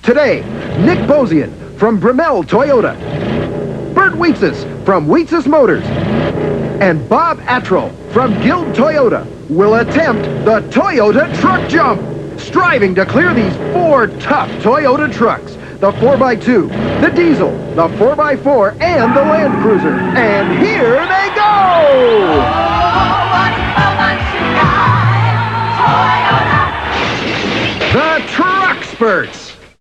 Today, Nick Bozian from Bremel Toyota, Bert Wheatsis from Wheatsis Motors, and Bob Attrell from Guild Toyota will attempt the Toyota Truck Jump, striving to clear these 4 tough Toyota trucks, the 4x2, the Diesel, the 4x4, and the Land Cruiser. And here they go! The Truck Spurts!